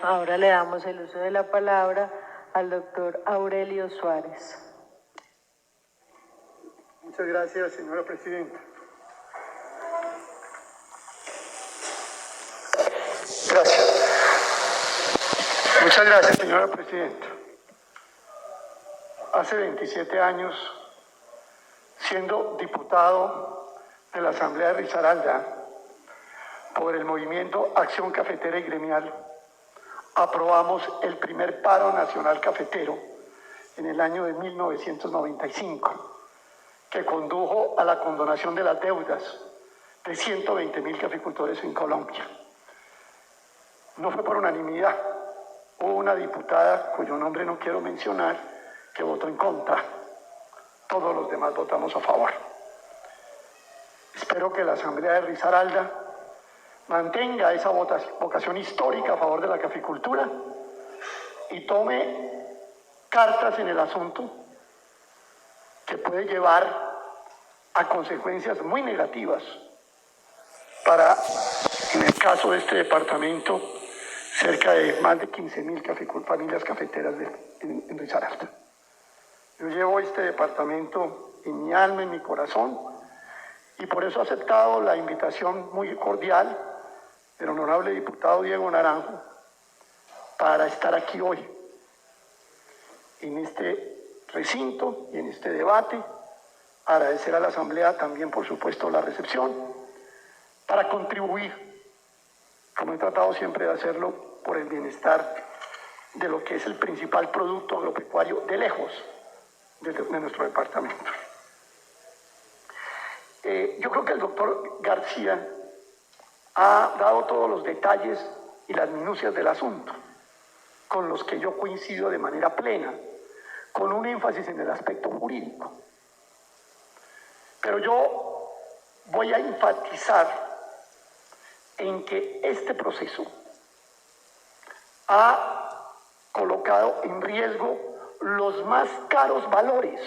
Ahora le damos el uso de la palabra al doctor Aurelio Suárez. Muchas gracias, señora presidenta. Muchas gracias, señora presidenta. Hace 27 años, siendo diputado de la Asamblea de Risaralda por el movimiento Acción Cafetera y Gremial, aprobamos el primer paro nacional cafetero en el año de 1995, que condujo a la condonación de las deudas de 120.000 caficultores en Colombia. No fue por unanimidad. Hubo una diputada, cuyo nombre no quiero mencionar, que votó en contra. Todos los demás votamos a favor. Espero que la Asamblea de Risaralda mantenga esa vocación histórica a favor de la caficultura y tome cartas en el asunto que puede llevar a consecuencias muy negativas para, en el caso de este departamento, cerca de más de 15.000 familias cafeteras en Risaralda. Yo llevo este departamento en mi alma, en mi corazón, y por eso he aceptado la invitación muy cordial del honorable diputado Diego Naranjo para estar aquí hoy, en este recinto y en este debate. Agradecer a la Asamblea también, por supuesto, la recepción, para contribuir, como he tratado siempre de hacerlo, por el bienestar de lo que es el principal producto agropecuario de lejos de nuestro departamento. Yo creo que el doctor García ha dado todos los detalles y las minucias del asunto, con los que yo coincido de manera plena, con un énfasis en el aspecto jurídico. Pero yo voy a enfatizar en que este proceso ha colocado en riesgo los más caros valores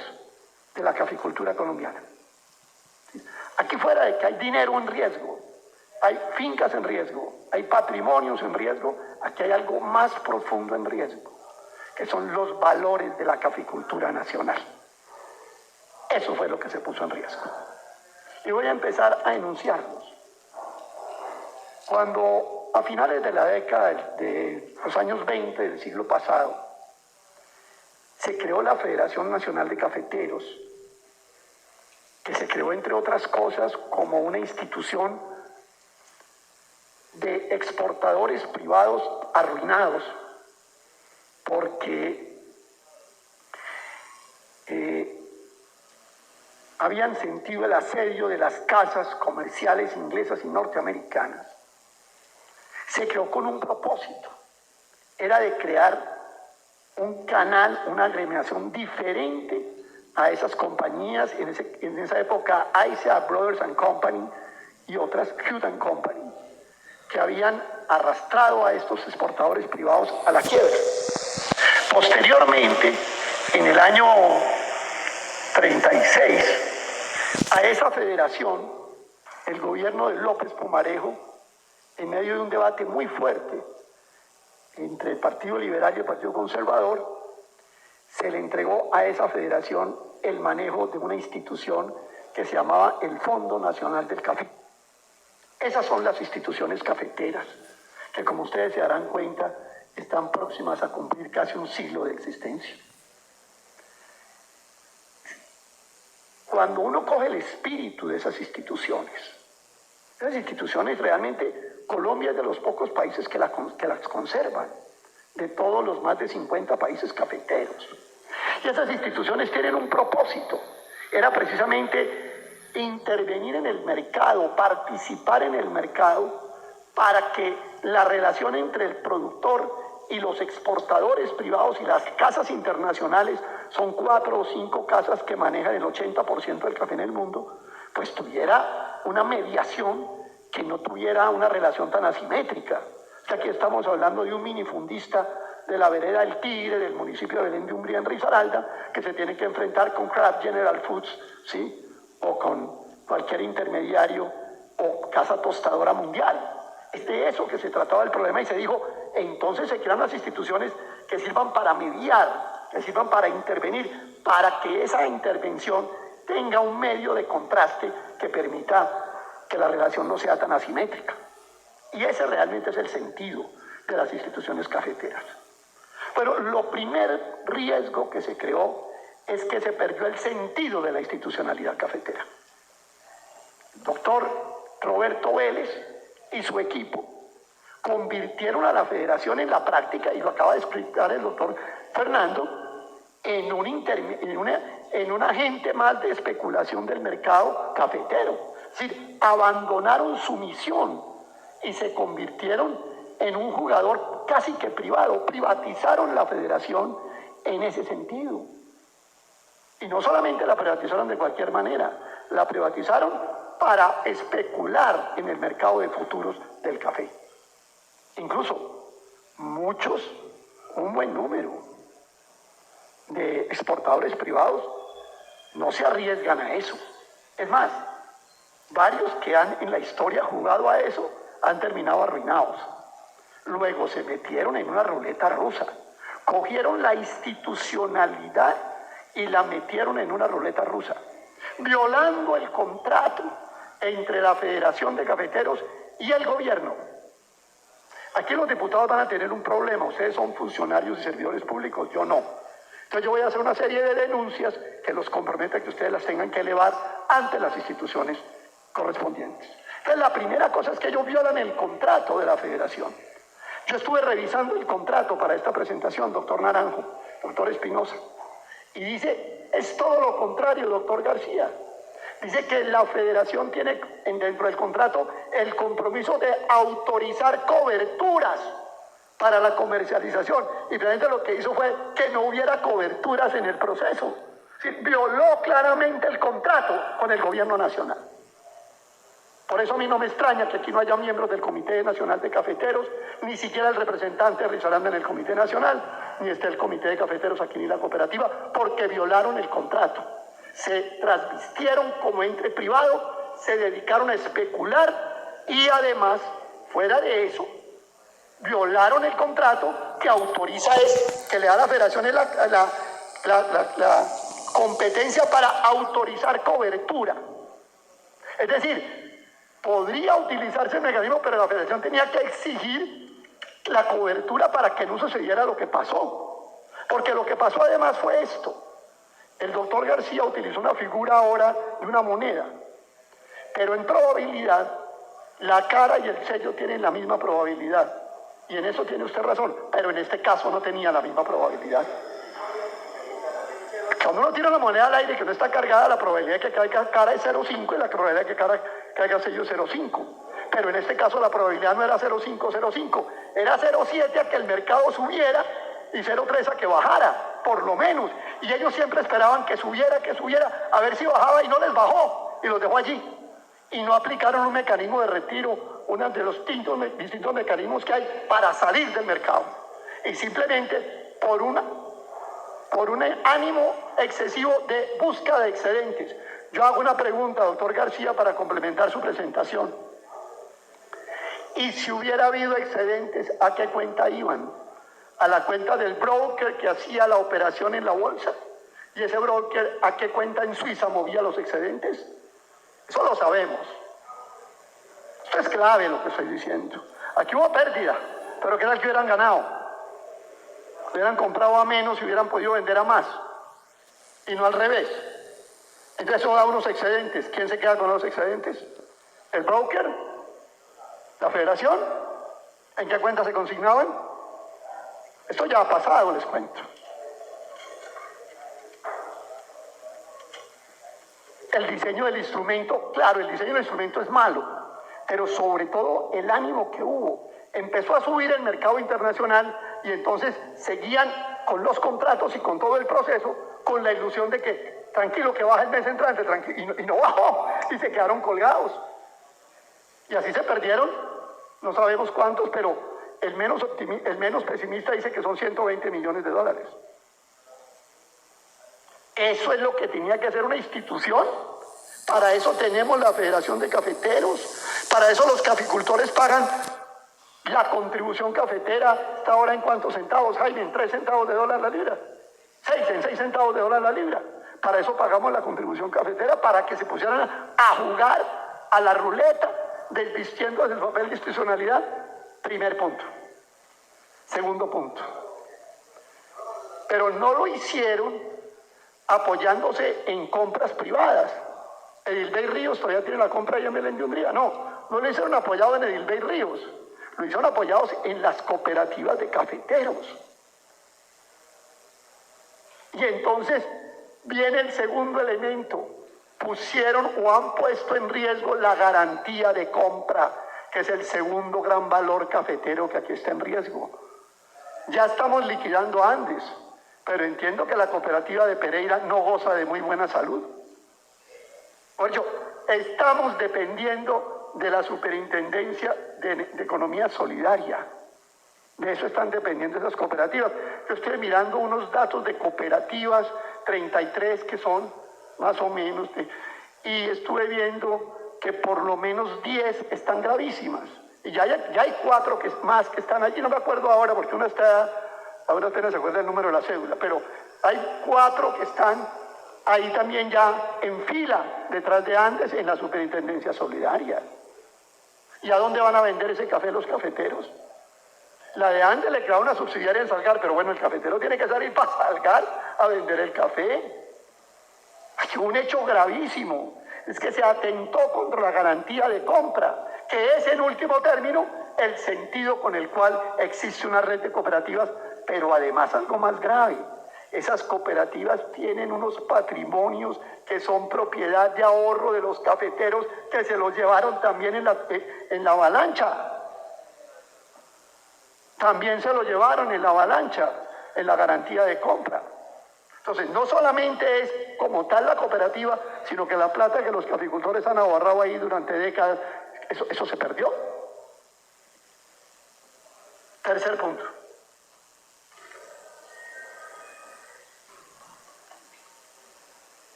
de la caficultura colombiana. Aquí fuera de que hay dinero en riesgo, hay fincas en riesgo, hay patrimonios en riesgo, aquí hay algo más profundo en riesgo, que son los valores de la caficultura nacional. Eso fue lo que se puso en riesgo. Y voy a empezar a enunciarlos. Cuando a finales de la década de los años 20 del siglo pasado, se creó la Federación Nacional de Cafeteros, que se creó, entre otras cosas, como una institución de exportadores privados arruinados, porque habían sentido el asedio de las casas comerciales inglesas y norteamericanas. Se creó con un propósito, era de crear un canal, una agremiación diferente a esas compañías, en esa época Isaac Brothers and Company y otras, Hughes Company, que habían arrastrado a estos exportadores privados a la quiebra. Posteriormente, en el año 36, a esa federación, el gobierno de López Pumarejo, en medio de un debate muy fuerte entre el Partido Liberal y el Partido Conservador, se le entregó a esa federación el manejo de una institución que se llamaba el Fondo Nacional del Café. Esas son las instituciones cafeteras, que, como ustedes se darán cuenta, están próximas a cumplir casi un siglo de existencia. Cuando uno coge el espíritu de esas instituciones realmente, Colombia es de los pocos países que las conservan, de todos los más de 50 países cafeteros. Y esas instituciones tienen un propósito, era precisamente intervenir en el mercado, participar en el mercado, para que la relación entre el productor y los exportadores privados y las casas internacionales, son 4 o 5 casas que manejan el 80% del café en el mundo, pues tuviera una mediación que no tuviera una relación tan asimétrica. O sea, aquí estamos hablando de un minifundista de la vereda del Tigre, del municipio de Belén de Umbría, en Risaralda, que se tiene que enfrentar con Kraft General Foods, ¿sí?, o con cualquier intermediario o casa tostadora mundial. Es de eso que se trataba el problema, y se dijo, entonces se crean las instituciones que sirvan para mediar, que sirvan para intervenir, para que esa intervención tenga un medio de contraste que permita que la relación no sea tan asimétrica. Y ese realmente es el sentido de las instituciones cafeteras. Pero lo primer riesgo que se creó es que se perdió el sentido de la institucionalidad cafetera. El doctor Roberto Vélez y su equipo convirtieron a la federación en la práctica, y lo acaba de explicar el doctor Fernando, en un agente más de especulación del mercado cafetero. Es decir, abandonaron su misión y se convirtieron en un jugador casi que privado, privatizaron la federación en ese sentido. Y no solamente la privatizaron de cualquier manera, la privatizaron para especular en el mercado de futuros del café. Incluso muchos, un buen número de exportadores privados no se arriesgan a eso. Es más, varios que han en la historia jugado a eso han terminado arruinados. Luego se metieron en una ruleta rusa, cogieron la institucionalidad y la metieron en una ruleta rusa, violando el contrato entre la Federación de Cafeteros y el gobierno. Aquí los diputados van a tener un problema, ustedes son funcionarios y servidores públicos, yo no. Entonces yo voy a hacer una serie de denuncias que los compromete a que ustedes las tengan que elevar ante las instituciones correspondientes. Entonces la primera cosa es que ellos violan el contrato de la federación. Yo estuve revisando el contrato para esta presentación, doctor Naranjo, doctor Espinosa, y dice, es todo lo contrario, doctor García. Dice que la federación tiene dentro del contrato el compromiso de autorizar coberturas para la comercialización. Y finalmente lo que hizo fue que no hubiera coberturas en el proceso. Sí, violó claramente el contrato con el gobierno nacional. Por eso a mí no me extraña que aquí no haya miembros del Comité Nacional de Cafeteros, ni siquiera el representante de Risaralda en el Comité Nacional, ni esté el Comité de Cafeteros aquí ni la cooperativa, porque violaron el contrato. Se transvistieron como ente privado, se dedicaron a especular y además, fuera de eso, violaron el contrato que autoriza que le da a la federación la competencia para autorizar cobertura. Es decir, podría utilizarse el mecanismo, pero la federación tenía que exigir la cobertura para que no sucediera lo que pasó. Porque lo que pasó además fue esto. El doctor García utilizó una figura ahora de una moneda, pero en probabilidad la cara y el sello tienen la misma probabilidad. Y en eso tiene usted razón, pero en este caso no tenía la misma probabilidad. Cuando uno tira la moneda al aire que no está cargada, la probabilidad de que caiga cara es 0,5 y la probabilidad de que caiga sello es 0,5. Pero en este caso la probabilidad no era 0,5, era 0,7 a que el mercado subiera y 0,3 a que bajara, por lo menos. Y ellos siempre esperaban que subiera, a ver si bajaba, y no les bajó, y los dejó allí. Y no aplicaron un mecanismo de retiro, uno de los distintos mecanismos que hay para salir del mercado. Y simplemente por un ánimo excesivo de búsqueda de excedentes. Yo hago una pregunta, doctor García, para complementar su presentación. ¿Y si hubiera habido excedentes, a qué cuenta iban? ¿A la cuenta del broker que hacía la operación en la bolsa? ¿Y ese broker a qué cuenta en Suiza movía los excedentes? Eso lo sabemos. Esto es clave lo que estoy diciendo. Aquí hubo pérdida, pero ¿qué tal que hubieran ganado? Hubieran comprado a menos y hubieran podido vender a más. Y no al revés. Entonces eso da unos excedentes. ¿Quién se queda con los excedentes? ¿El broker? ¿La federación? ¿En qué cuenta se consignaban? Esto ya ha pasado, les cuento. El diseño del instrumento, claro, el diseño del instrumento es malo, pero sobre todo el ánimo que hubo. Empezó a subir el mercado internacional y entonces seguían con los contratos y con todo el proceso con la ilusión de que tranquilo que baja el mes entrante, y no bajó, y se quedaron colgados. Y así se perdieron, no sabemos cuántos, pero el menos pesimista dice que son 120 millones de dólares. Eso es lo que tenía que hacer una institución. Para eso tenemos la Federación de Cafeteros. Para eso los caficultores pagan La contribución cafetera está ahora en ¿cuántos centavos, Jaime? En 3 centavos de dólar la libra. En 6 centavos de dólar la libra. Para eso pagamos la contribución cafetera, para que se pusieran a jugar a la ruleta, desvistiendo el papel de institucionalidad. Primer punto. Segundo punto. Pero no lo hicieron apoyándose en compras privadas. Edilbey Ríos todavía tiene la compra de Yamel de Undría. No lo hicieron apoyado en Edilbey Ríos. Lo hicieron apoyados en las cooperativas de cafeteros. Y entonces viene el segundo elemento. Pusieron o han puesto en riesgo la garantía de compra, que es el segundo gran valor cafetero que aquí está en riesgo. Ya estamos liquidando Andes, pero entiendo que la cooperativa de Pereira no goza de muy buena salud. Por ello, estamos dependiendo de la Superintendencia de Economía Solidaria. De eso están dependiendo esas cooperativas. Yo estoy mirando unos datos de cooperativas, 33 que son más o menos, y estuve viendo que por lo menos 10 están gravísimas. Y ya hay 4 más que están allí, no me acuerdo ahora porque una está, ahora apenas se acuerda el número de la cédula, pero hay 4 que están ahí también ya en fila detrás de Andes en la Superintendencia Solidaria. ¿Y a dónde van a vender ese café los cafeteros? La de Andes le queda una subsidiaria en Salgar, pero bueno, el cafetero tiene que salir para Salgar a vender el café. Aquí hubo un hecho gravísimo, es que se atentó contra la garantía de compra, que es en último término el sentido con el cual existe una red de cooperativas, pero además algo más grave. Esas cooperativas tienen unos patrimonios que son propiedad de ahorro de los cafeteros que se los llevaron también en la avalancha. También se lo llevaron en la avalancha, en la garantía de compra. Entonces, no solamente es como tal la cooperativa, sino que la plata que los caficultores han ahorrado ahí durante décadas, eso se perdió. Tercer punto.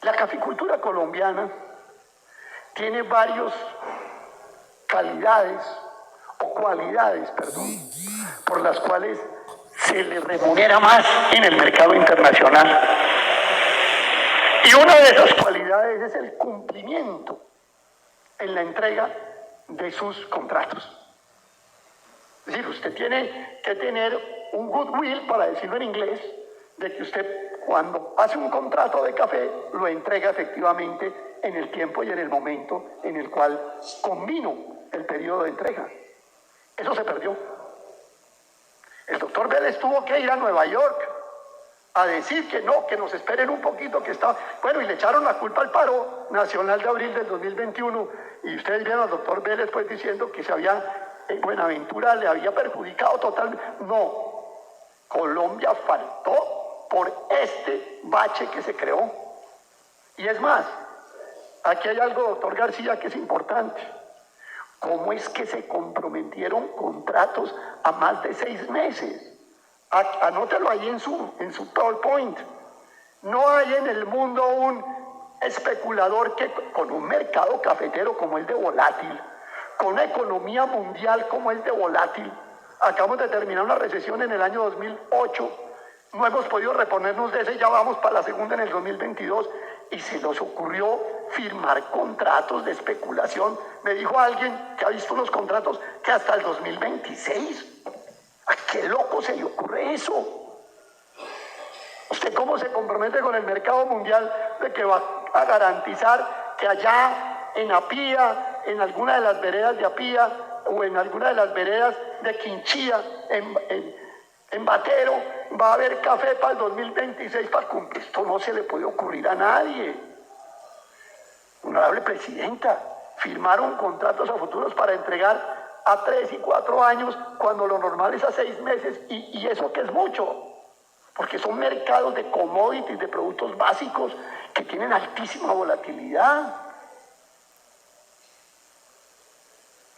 La caficultura colombiana tiene varias cualidades, por las cuales se le remunera más en el mercado internacional. Y una de esas cualidades es el cumplimiento en la entrega de sus contratos. Es decir, usted tiene que tener un goodwill, para decirlo en inglés, de que usted cuando hace un contrato de café lo entrega efectivamente en el tiempo y en el momento en el cual convino el periodo de entrega. Eso se perdió. El doctor Vélez tuvo que ir a Nueva York a decir que no, que nos esperen un poquito, que está... Bueno, y le echaron la culpa al paro nacional de abril del 2021, y ustedes vieron al doctor Vélez pues diciendo que Buenaventura le había perjudicado totalmente. No, Colombia faltó por este bache que se creó. Y es más, aquí hay algo, doctor García, que es importante. ¿Cómo es que se comprometieron contratos a más de 6 meses? Anótelo ahí en su PowerPoint. No hay en el mundo un especulador que con un mercado cafetero como el de volátil, con una economía mundial como el de volátil, acabamos de terminar una recesión en el año 2008, no hemos podido reponernos de ese, ya vamos para la segunda en el 2022, y se nos ocurrió firmar contratos de especulación. Me dijo alguien que ha visto unos contratos que hasta el 2026. ¿A qué loco se le ocurre eso? ¿Usted cómo se compromete con el mercado mundial de que va a garantizar que allá en Apía, en alguna de las veredas de Apía o en alguna de las veredas de Quinchía, en Batero, va a haber café para el 2026 para cumplir? Esto no se le puede ocurrir a nadie. Honorable Presidenta, firmaron contratos a futuros para entregar a 3 y 4 años, cuando lo normal es a 6 meses, y eso que es mucho, porque son mercados de commodities, de productos básicos que tienen altísima volatilidad.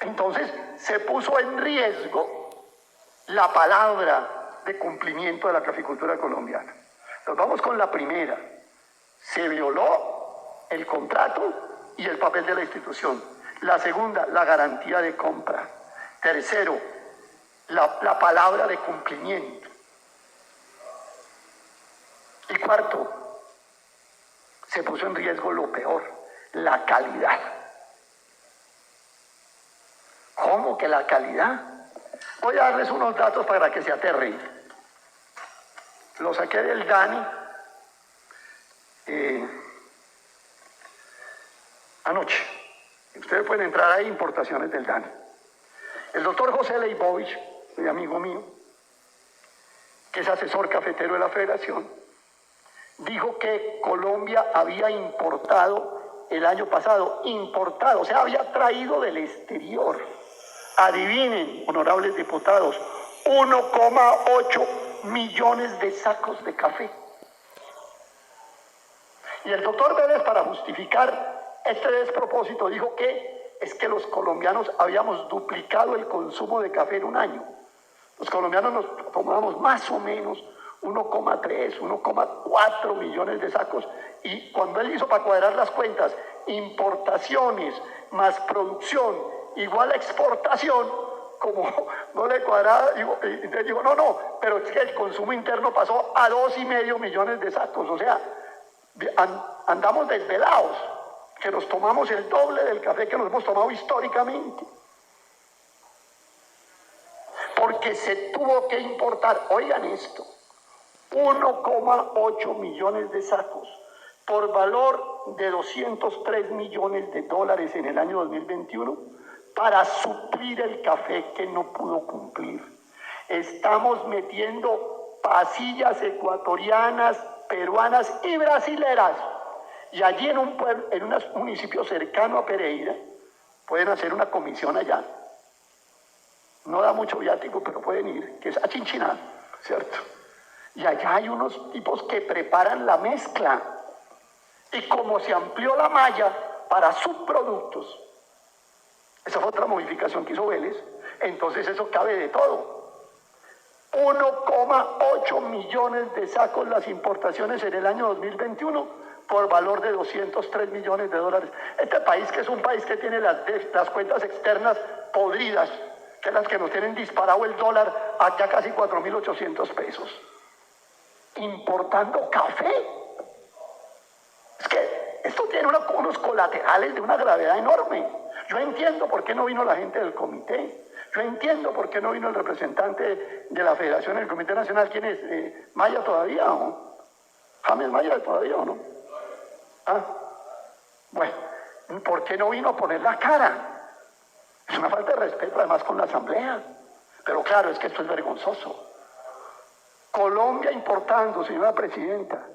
Entonces se puso en riesgo la palabra de cumplimiento de la caficultura colombiana. Nos vamos con la primera. Se violó el contrato y el papel de la institución. La segunda, la garantía de compra. Tercero, la palabra de cumplimiento. Y cuarto, se puso en riesgo lo peor, la calidad. ¿Cómo que la calidad? Voy a darles unos datos para que se aterren. Lo saqué del DANE anoche. Ustedes pueden entrar ahí, importaciones del DANE. El doctor José Leibovich, un amigo mío, que es asesor cafetero de la Federación, dijo que Colombia había importado el año pasado, o sea, había traído del exterior. Adivinen, honorables diputados, 1,8 millones de sacos de café. Y el doctor Vélez, para justificar este despropósito, dijo que es que los colombianos habíamos duplicado el consumo de café en un año. Los colombianos nos tomábamos más o menos 1,3, 1,4 millones de sacos, y cuando él hizo para cuadrar las cuentas, importaciones más producción igual a exportación, como no le cuadraba, entonces digo, no, pero es que el consumo interno pasó a 2,5 millones de sacos, o sea, andamos desvelados, que nos tomamos el doble del café que nos hemos tomado históricamente. Porque se tuvo que importar, oigan esto, 1,8 millones de sacos por valor de 203 millones de dólares en el año 2021 para suplir el café que no pudo cumplir. Estamos metiendo pasillas ecuatorianas, peruanas y brasileras. Y allí en un municipio cercano a Pereira, pueden hacer una comisión allá. No da mucho viático, pero pueden ir, que es a Chinchiná, ¿cierto? Y allá hay unos tipos que preparan la mezcla. Y como se amplió la malla para subproductos, esa fue otra modificación que hizo Vélez, entonces eso cabe de todo. 1,8 millones de sacos las importaciones en el año 2021 por valor de 203 millones de dólares. Este país, que es un país que tiene las cuentas externas podridas, que las que nos tienen disparado el dólar a ya casi 4.800 pesos, importando café. Es que esto tiene unos colaterales de una gravedad enorme. Yo entiendo por qué no vino la gente del comité. Yo entiendo por qué no vino el representante de la Federación en el Comité Nacional. ¿Quién es? ¿Maya todavía o no? ¿James Maya todavía o no? ¿Ah? Bueno, ¿por qué no vino a poner la cara? Es una falta de respeto además con la Asamblea. Pero claro, es que esto es vergonzoso. Colombia importando, señora Presidenta,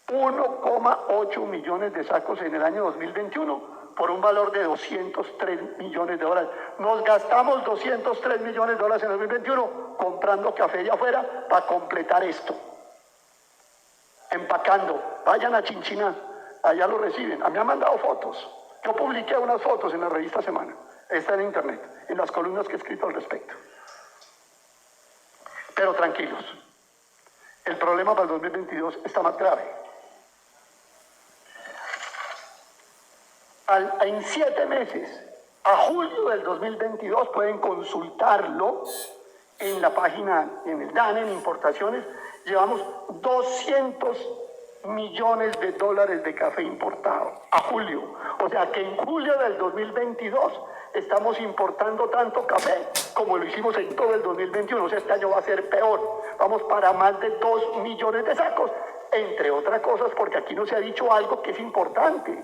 1,8 millones de sacos en el año 2021 por un valor de 203 millones de dólares. Nos gastamos 203 millones de dólares en el 2021 comprando café de afuera para completar esto. Empacando, vayan a Chinchiná, allá lo reciben. A mí me han mandado fotos. Yo publiqué unas fotos en la revista Semana, está en internet, en las columnas que he escrito al respecto. Pero tranquilos, el problema para el 2022 está más grave. En 7 meses, a julio del 2022, pueden consultarlo en la página, en el DANE, en importaciones, llevamos 200 millones de dólares de café importado a julio. O sea que en julio del 2022 estamos importando tanto café como lo hicimos en todo el 2021. O sea, este año va a ser peor. Vamos para más de 2 millones de sacos, entre otras cosas, porque aquí no se ha dicho algo que es importante.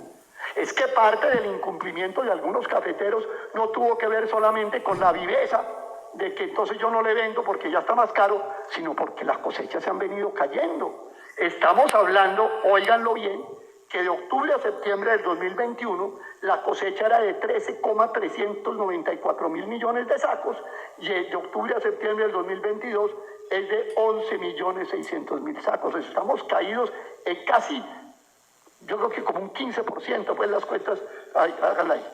Es que parte del incumplimiento de algunos cafeteros no tuvo que ver solamente con la viveza de que entonces yo no le vendo porque ya está más caro, sino porque las cosechas se han venido cayendo. Estamos hablando, óiganlo bien, que de octubre a septiembre del 2021 la cosecha era de 13,394 mil millones de sacos y de octubre a septiembre del 2022 es de 11,600,000 sacos. Estamos caídos en casi, yo creo que como un 15%, pues las cuentas, háganla ahí.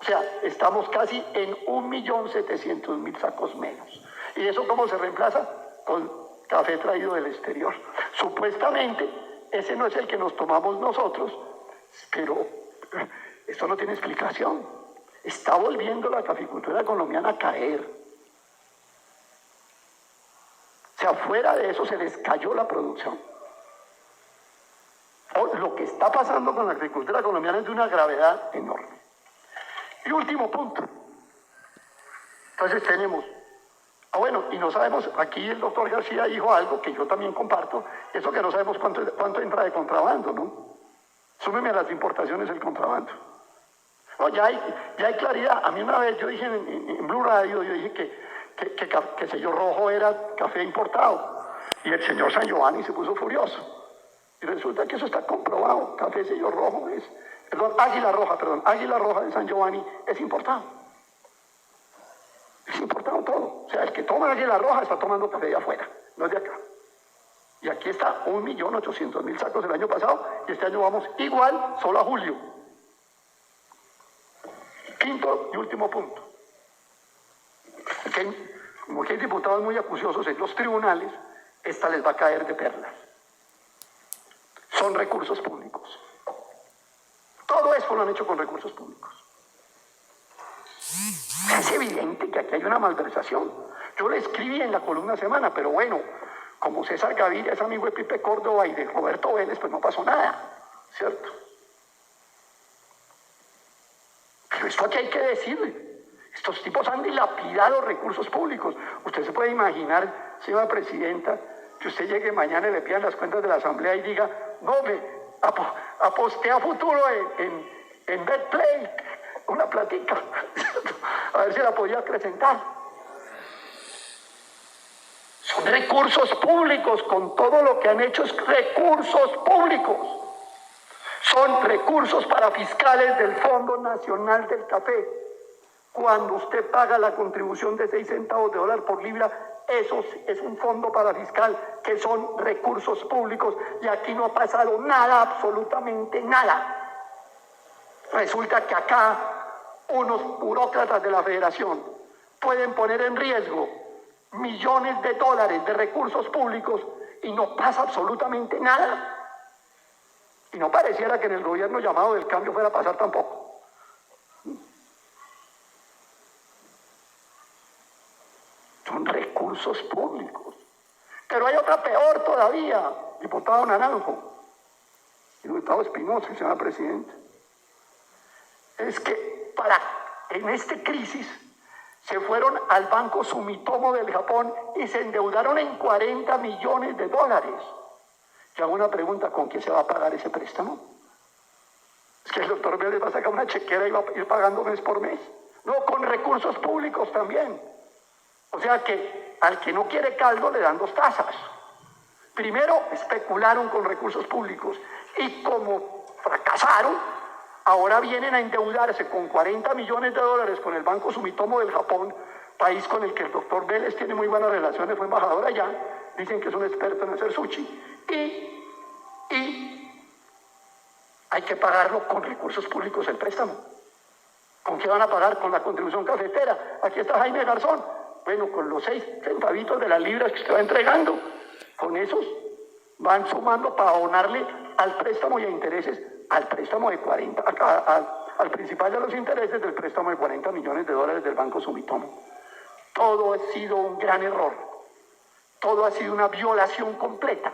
O sea, estamos casi en 1,700,000 sacos menos. ¿Y eso cómo se reemplaza? Con café traído del exterior. Supuestamente, ese no es el que nos tomamos nosotros, pero esto no tiene explicación. está volviendo la caficultura colombiana a caer. O sea, fuera de eso se les cayó la producción. Lo que está pasando con la agricultura colombiana es de una gravedad enorme. Y último punto. Entonces tenemos, bueno, y no sabemos, aquí el doctor García dijo algo que yo también comparto, eso que no sabemos cuánto entra de contrabando, ¿no? Súmeme a las importaciones el contrabando. No, ya hay claridad. A mí una vez yo dije en Blue Radio, yo dije que sello rojo era café importado. Y el señor San Giovanni se puso furioso. Y resulta que eso está comprobado. Café sello rojo es, Águila Roja de San Giovanni es importado. Es importado todo. O sea, el que toma Águila Roja está tomando café de afuera, no es de acá. Y aquí está 1.800.000 sacos el año pasado y este año vamos igual, solo a julio. Quinto y último punto. Como que hay diputados muy acuciosos en los tribunales, esta les va a caer de perlas. Son recursos públicos. Todo eso lo han hecho con recursos públicos. Es evidente que aquí hay una malversación. Yo le escribí en la columna Semana, pero bueno, como César Gaviria es amigo de Pipe Córdoba y de Roberto Vélez, pues no pasó nada, ¿cierto? Pero esto aquí hay que decirle. Estos tipos han dilapidado recursos públicos. Usted se puede imaginar, señora presidenta, que usted llegue mañana y le pidan las cuentas de la Asamblea y diga, no, me aposté a futuro en Betplay, una platica, a ver si la podía acrecentar. Son recursos públicos, con todo lo que han hecho es recursos públicos. Son recursos para fiscales del Fondo Nacional del Café. Cuando usted paga la contribución de 6 centavos de dólar por libra, eso es un fondo para fiscal, que son recursos públicos, y aquí no ha pasado nada, absolutamente nada. Resulta que acá unos burócratas de la Federación pueden poner en riesgo millones de dólares de recursos públicos y no pasa absolutamente nada. Y no pareciera que en el gobierno llamado del cambio fuera a pasar tampoco. Son recursos públicos. Pero hay otra peor todavía, diputado Naranjo, diputado Espinosa, señora presidenta. Es que en esta crisis se fueron al Banco Sumitomo del Japón y se endeudaron en 40 millones de dólares. Y hago una pregunta, ¿con qué se va a pagar ese préstamo? Es que el doctor Vélez va a sacar una chequera y va a ir pagando mes por mes. No, con recursos públicos también. O sea que al que no quiere caldo le dan 2 tazas. Primero especularon con recursos públicos y como fracasaron, ahora vienen a endeudarse con 40 millones de dólares con el Banco Sumitomo del Japón, país con el que el doctor Vélez tiene muy buenas relaciones, fue embajador allá, dicen que es un experto en hacer sushi, y hay que pagarlo con recursos públicos el préstamo. ¿Con qué van a pagar? Con la contribución cafetera. Aquí está Jaime Garzón. Bueno, con los 6 centavitos de las libras que usted va entregando, con esos van sumando para abonarle al préstamo y a intereses, al préstamo de 40, al principal de los intereses del préstamo de 40 millones de dólares del Banco Sumitomo. Todo ha sido un gran error. Todo ha sido una violación completa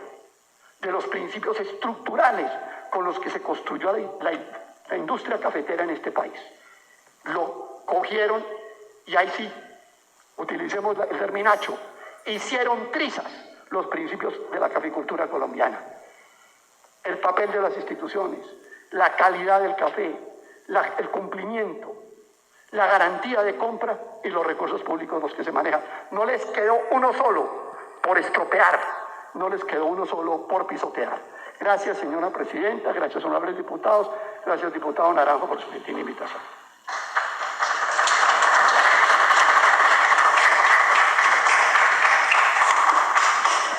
de los principios estructurales con los que se construyó la industria cafetera en este país. Lo cogieron y ahí sí, utilicemos el terminacho, hicieron trizas los principios de la caficultura colombiana. El papel de las instituciones, la calidad del café, el cumplimiento, la garantía de compra y los recursos públicos los que se manejan. No les quedó uno solo por estropear, no les quedó uno solo por pisotear. Gracias, señora presidenta, gracias, honorables diputados, gracias, diputado Naranjo, por su gentil invitación.